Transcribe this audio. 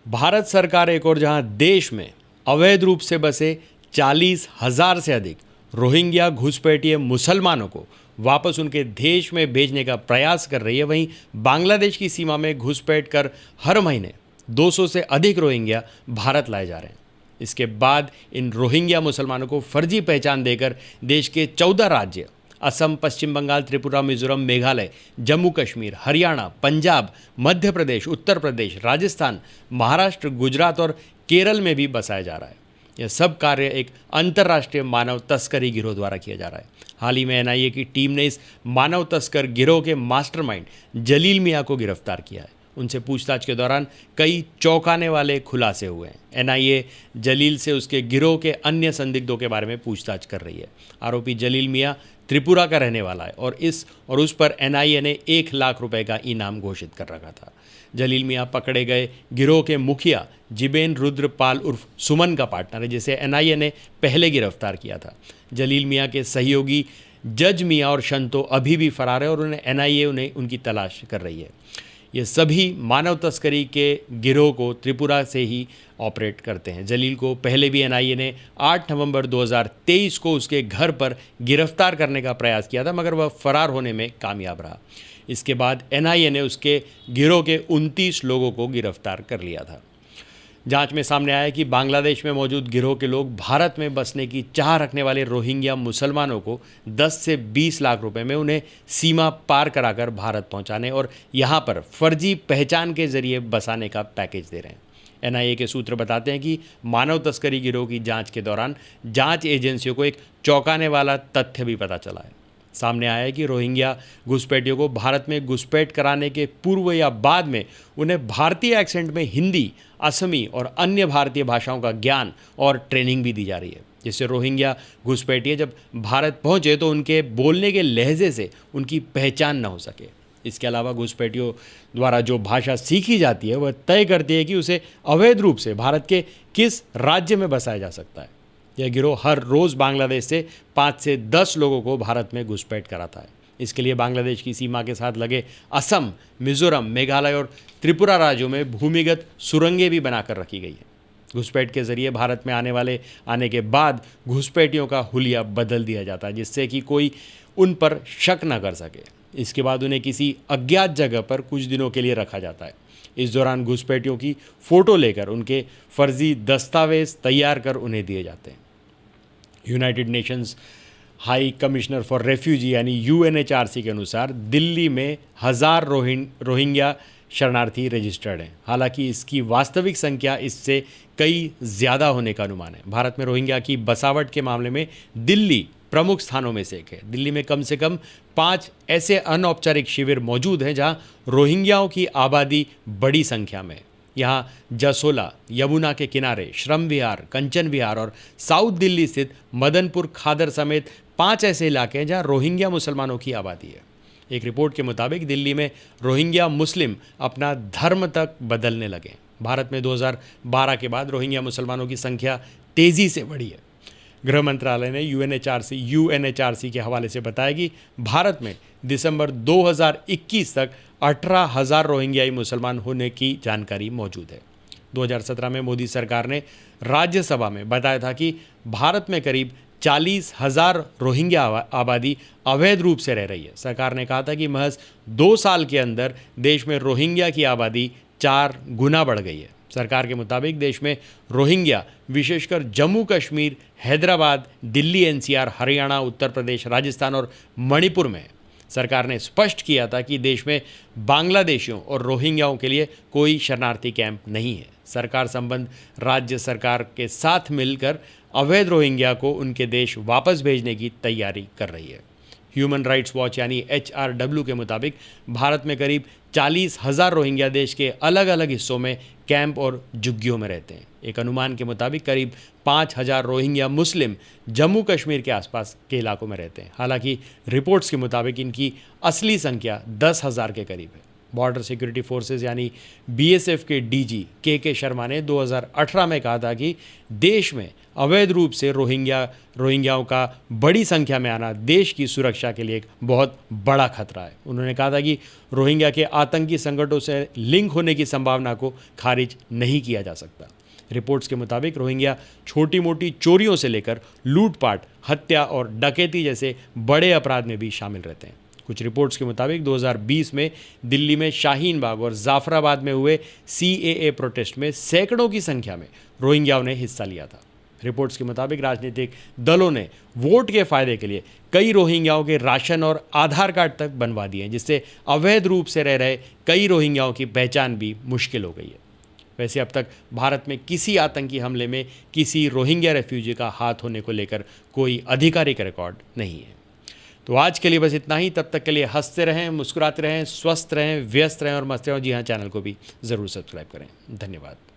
भारत सरकार एक और जहां देश में अवैध रूप से बसे 40,000 से अधिक रोहिंग्या घुसपैठिए मुसलमानों को वापस उनके देश में भेजने का प्रयास कर रही है, वहीं बांग्लादेश की सीमा में घुसपैठ कर हर महीने 200 से अधिक रोहिंग्या भारत लाए जा रहे हैं। इसके बाद इन रोहिंग्या मुसलमानों को फर्जी पहचान देकर देश के 14 राज्य असम, पश्चिम बंगाल, त्रिपुरा, मिजोरम, मेघालय, जम्मू कश्मीर, हरियाणा, पंजाब, मध्य प्रदेश, उत्तर प्रदेश, राजस्थान, महाराष्ट्र, गुजरात और केरल में भी बसाया जा रहा है। यह सब कार्य एक अंतर्राष्ट्रीय मानव तस्करी गिरोह द्वारा किया जा रहा है। हाल ही में एनआईए की टीम ने इस मानव तस्कर गिरोह के मास्टरमाइंड जलील मियां को गिरफ्तार किया है। उनसे पूछताछ के दौरान कई चौंकाने वाले खुलासे हुए हैं। एनआईए जलील से उसके गिरोह के अन्य संदिग्धों के बारे में पूछताछ कर रही है। आरोपी जलील मियां त्रिपुरा का रहने वाला है और उस पर एनआईए ने 1 लाख रुपए का इनाम घोषित कर रखा था। जलील मियां पकड़े गए गिरोह के मुखिया जिबेन रुद्रपाल उर्फ सुमन का पार्टनर है, जिसे एनआईए ने पहले गिरफ्तार किया था। जलील मियां के सहयोगी जज मियां और शंतो अभी भी फरार है और एनआईए उनकी तलाश कर रही है। ये सभी मानव तस्करी के गिरोह को त्रिपुरा से ही ऑपरेट करते हैं। जलील को पहले भी एनआईए ने 8 नवंबर 2023 को उसके घर पर गिरफ्तार करने का प्रयास किया था, मगर वह फरार होने में कामयाब रहा। इसके बाद एनआईए ने उसके गिरोह के 29 लोगों को गिरफ्तार कर लिया था। जांच में सामने आया कि बांग्लादेश में मौजूद गिरोह के लोग भारत में बसने की चाह रखने वाले रोहिंग्या मुसलमानों को 10 से 20 लाख रुपए में उन्हें सीमा पार कराकर भारत पहुंचाने और यहां पर फर्जी पहचान के जरिए बसाने का पैकेज दे रहे हैं। एनआईए के सूत्र बताते हैं कि मानव तस्करी गिरोह की जांच के दौरान जांच एजेंसियों को एक चौंकाने वाला तथ्य भी पता चला है। सामने आया है कि रोहिंग्या घुसपैठियों को भारत में घुसपैठ कराने के पूर्व या बाद में उन्हें भारतीय एक्सेंट में हिंदी, असमी और अन्य भारतीय भाषाओं का ज्ञान और ट्रेनिंग भी दी जा रही है, जिससे रोहिंग्या घुसपैठिए जब भारत पहुंचे तो उनके बोलने के लहजे से उनकी पहचान न हो सके। इसके अलावा घुसपैठियों द्वारा जो भाषा सीखी जाती है वह तय करती है कि उसे अवैध रूप से भारत के किस राज्य में बसाया जा सकता है। यह गिरोह हर रोज़ बांग्लादेश से 5 से 10 लोगों को भारत में घुसपैठ कराता है। इसके लिए बांग्लादेश की सीमा के साथ लगे असम, मिजोरम, मेघालय और त्रिपुरा राज्यों में भूमिगत सुरंगें भी बनाकर रखी गई है। घुसपैठ के जरिए भारत में आने के बाद घुसपैठियों का हुलिया बदल दिया जाता है, जिससे कि कोई उन पर शक न कर सके। इसके बाद उन्हें किसी अज्ञात जगह पर कुछ दिनों के लिए रखा जाता है। इस दौरान घुसपैठियों की फ़ोटो लेकर उनके फर्जी दस्तावेज तैयार कर उन्हें दिए जाते हैं। United Nations high commissioner for refugee यानी यूएनएचआरसी के अनुसार दिल्ली में 1000 रोहिंग्या शरणार्थी रजिस्टर्ड हैं। हालांकि इसकी वास्तविक संख्या इससे कई ज़्यादा होने का अनुमान है। भारत में रोहिंग्या की बसावट के मामले में दिल्ली प्रमुख स्थानों में से एक है। दिल्ली में कम से कम 5 ऐसे अनौपचारिक शिविर मौजूद हैं जहां रोहिंग्याओं की आबादी बड़ी संख्या में है। यहाँ जसोला, यमुना के किनारे, श्रम विहार, कंचन विहार और साउथ दिल्ली स्थित मदनपुर खादर समेत 5 ऐसे इलाके हैं जहाँ रोहिंग्या मुसलमानों की आबादी है। एक रिपोर्ट के मुताबिक दिल्ली में रोहिंग्या मुस्लिम अपना धर्म तक बदलने लगे। भारत में 2012 के बाद रोहिंग्या मुसलमानों की संख्या तेज़ी से बढ़ी है। गृह मंत्रालय ने यूएनएचआरसी के हवाले से बताया कि भारत में दिसंबर 2021 तक 18,000 रोहिंग्याई मुसलमान होने की जानकारी मौजूद है। 2017 में मोदी सरकार ने राज्यसभा में बताया था कि भारत में करीब 40,000 रोहिंग्या आबादी अवैध रूप से रह रही है। सरकार ने कहा था कि महज 2 साल के अंदर देश में रोहिंग्या की आबादी 4 गुना बढ़ गई है। सरकार के मुताबिक देश में रोहिंग्या विशेषकर जम्मू कश्मीर, हैदराबाद, दिल्ली, एनसीआर, हरियाणा, उत्तर प्रदेश, राजस्थान और मणिपुर में है। सरकार ने स्पष्ट किया था कि देश में बांग्लादेशियों और रोहिंग्याओं के लिए कोई शरणार्थी कैंप नहीं है। सरकार संबंध राज्य सरकार के साथ मिलकर अवैध रोहिंग्या को उनके देश वापस भेजने की तैयारी कर रही है। ह्यूमन राइट्स वॉच यानी HRW के मुताबिक भारत में करीब 40,000 रोहिंग्या देश के अलग अलग हिस्सों में कैंप और झुग्गियों में रहते हैं। एक अनुमान के मुताबिक करीब 5,000 रोहिंग्या मुस्लिम जम्मू कश्मीर के आसपास के इलाकों में रहते हैं। हालांकि रिपोर्ट्स के मुताबिक इनकी असली संख्या 10,000 के करीब है। बॉर्डर सिक्योरिटी फोर्सेस यानी बीएसएफ के डीजी के शर्मा ने 2018 में कहा था कि देश में अवैध रूप से रोहिंग्याओं का बड़ी संख्या में आना देश की सुरक्षा के लिए एक बहुत बड़ा खतरा है। उन्होंने कहा था कि रोहिंग्या के आतंकी संगठनों से लिंक होने की संभावना को खारिज नहीं किया जा सकता। रिपोर्ट्स के मुताबिक रोहिंग्या छोटी मोटी चोरियों से लेकर लूटपाट, हत्या और डकैती जैसे बड़े अपराध में भी शामिल रहते हैं। कुछ रिपोर्ट्स के मुताबिक 2020 में दिल्ली में शाहीन बाग और जाफराबाद में हुए CAA प्रोटेस्ट में सैकड़ों की संख्या में रोहिंग्याओं ने हिस्सा लिया था। रिपोर्ट्स के मुताबिक राजनीतिक दलों ने वोट के फायदे के लिए कई रोहिंग्याओं के राशन और आधार कार्ड तक बनवा दिए हैं, जिससे अवैध रूप से रह रहे कई रोहिंग्याओं की पहचान भी मुश्किल हो गई है। वैसे अब तक भारत में किसी आतंकी हमले में किसी रोहिंग्या रेफ्यूजी का हाथ होने को लेकर कोई आधिकारिक रिकॉर्ड नहीं है। तो आज के लिए बस इतना ही। तब तक के लिए हंसते रहें, मुस्कुराते रहें, स्वस्थ रहें, व्यस्त रहें और मस्त रहें। जी हाँ, चैनल को भी ज़रूर सब्सक्राइब करें। धन्यवाद।